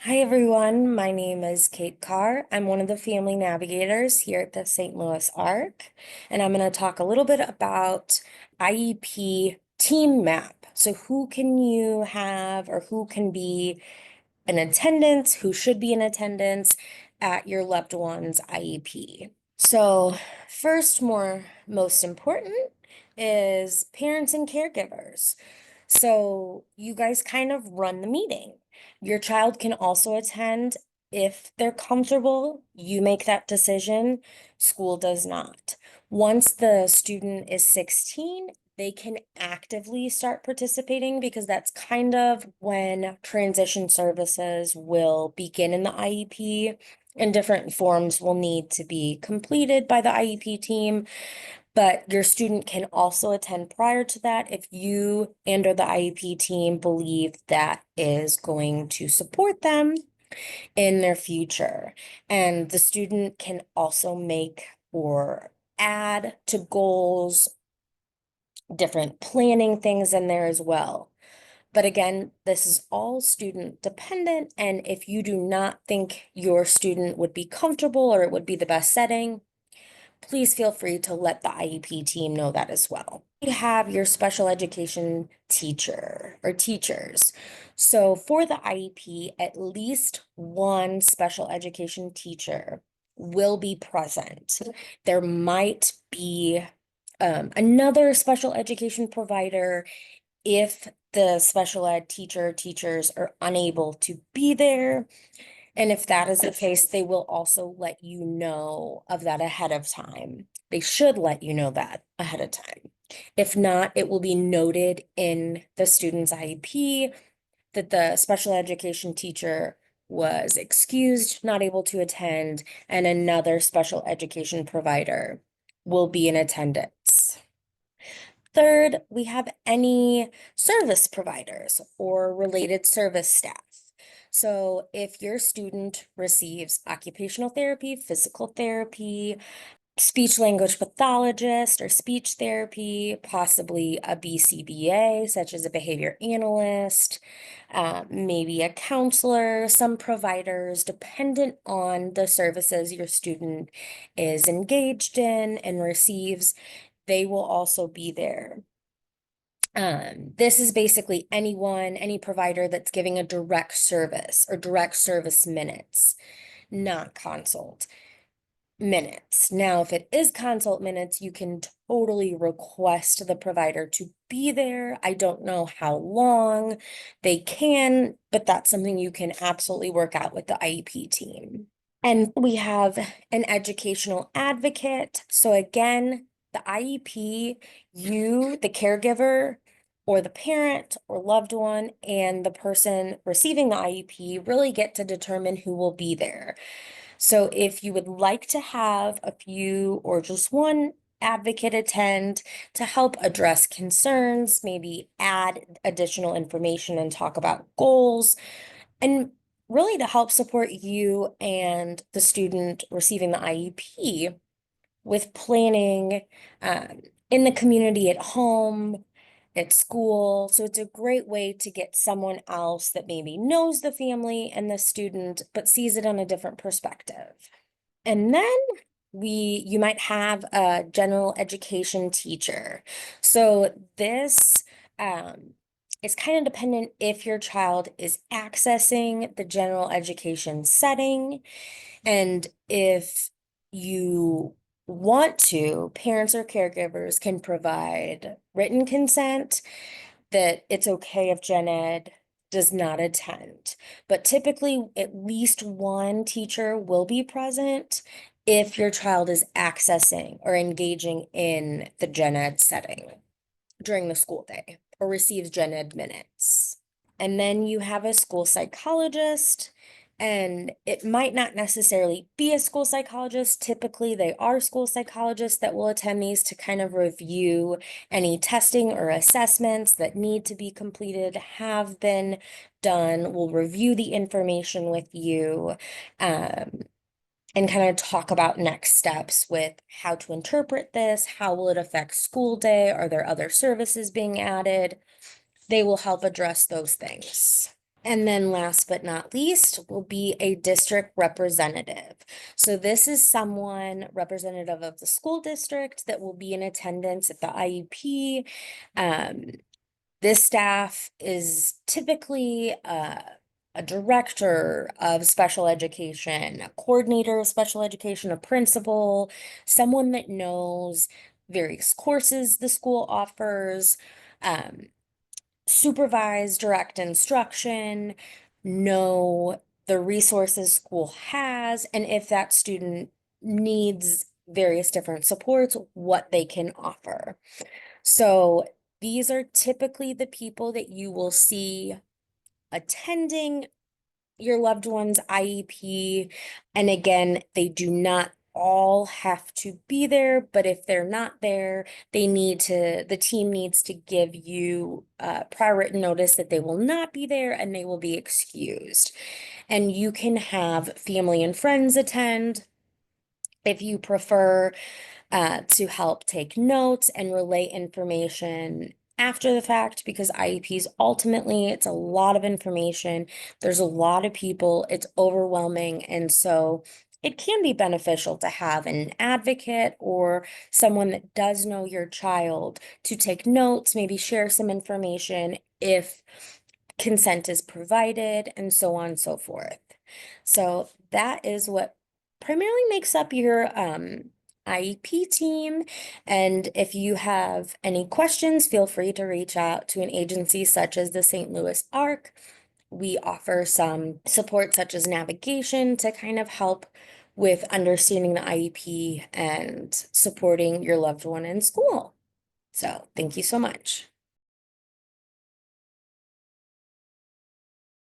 Hi everyone, my name is Kate Carr. I'm one of the family navigators here at the St. Louis Arc, and I'm going to talk a little bit about IEP team map. So who can you have or who can be in attendance, who should be in attendance at your loved one's IEP. So first, most important is parents and caregivers. So you guys kind of run the meeting. Your child can also attend if they're comfortable. You make that decision. School does not. Once the student is 16, they can actively start participating because that's kind of when transition services will begin in the IEP, and different forms will need to be completed by the IEP team. But your student can also attend prior to that if you and or the IEP team believe that is going to support them in their future. And the student can also make or add to goals, different planning things in there as well. But again, this is all student dependent. And if you do not think your student would be comfortable or it would be the best setting, please feel free to let the IEP team know that as well. You have your special education teacher or teachers. So for the IEP, at least one special education teacher will be present. There might be another special education provider if the special ed teachers are unable to be there. And if that is the case, they will also let you know of that ahead of time. They should let you know that ahead of time. If not, it will be noted in the student's IEP that the special education teacher was excused, not able to attend, and another special education provider will be in attendance. Third, we have any service providers or related service staff. So if your student receives occupational therapy, physical therapy, speech language pathologist or speech therapy, possibly a BCBA, such as a behavior analyst, maybe a counselor, some providers, dependent on the services your student is engaged in and receives, they will also be there. This is basically any provider that's giving a direct service or direct service minutes, not consult minutes. Now, if it is consult minutes, you can totally request the provider to be there. I don't know how long they can, but that's something you can absolutely work out with the IEP team. And we have an educational advocate. So again, the IEP, you, the caregiver, or the parent or loved one, and the person receiving the IEP really get to determine who will be there. So if you would like to have a few or just one advocate attend to help address concerns, maybe add additional information and talk about goals, and really to help support you and the student receiving the IEP with planning in the community, at home, at school. So it's a great way to get someone else that maybe knows the family and the student, but sees it on a different perspective. And then you might have a general education teacher. So this is kind of dependent if your child is accessing the general education setting, and if you want to, parents or caregivers can provide written consent that it's okay if gen ed does not attend. But typically, at least one teacher will be present if your child is accessing or engaging in the gen ed setting during the school day or receives gen ed minutes. And then you have a school psychologist, and it might not necessarily be a school psychologist. Typically, they are school psychologists that will attend these to kind of review any testing or assessments that need to be completed, have been done, will review the information with you, and kind of talk about next steps with how to interpret this, how will it affect school day, are there other services being added? They will help address those things. And then last but not least will be a district representative. So this is someone representative of the school district that will be in attendance at the IEP. Um, this staff is typically a director of special education, a coordinator of special education, a principal, someone that knows various courses the school offers, um, supervise direct instruction, know the resources school has, and if that student needs various different supports, what they can offer. So these are typically the people that you will see attending your loved one's IEP. And again, they do not all have to be there, but if they're not there, the team needs to give you prior written notice that they will not be there and they will be excused. And you can have family and friends attend if you prefer to help take notes and relay information after the fact, because IEPs ultimately, it's a lot of information. There's a lot of people, it's overwhelming. And so it can be beneficial to have an advocate or someone that does know your child to take notes, maybe share some information if consent is provided, and so on and so forth. So that is what primarily makes up your IEP team. And if you have any questions, feel free to reach out to an agency such as the St. Louis ARC. We offer some support such as navigation to kind of help with understanding the IEP and supporting your loved one in school. So thank you so much.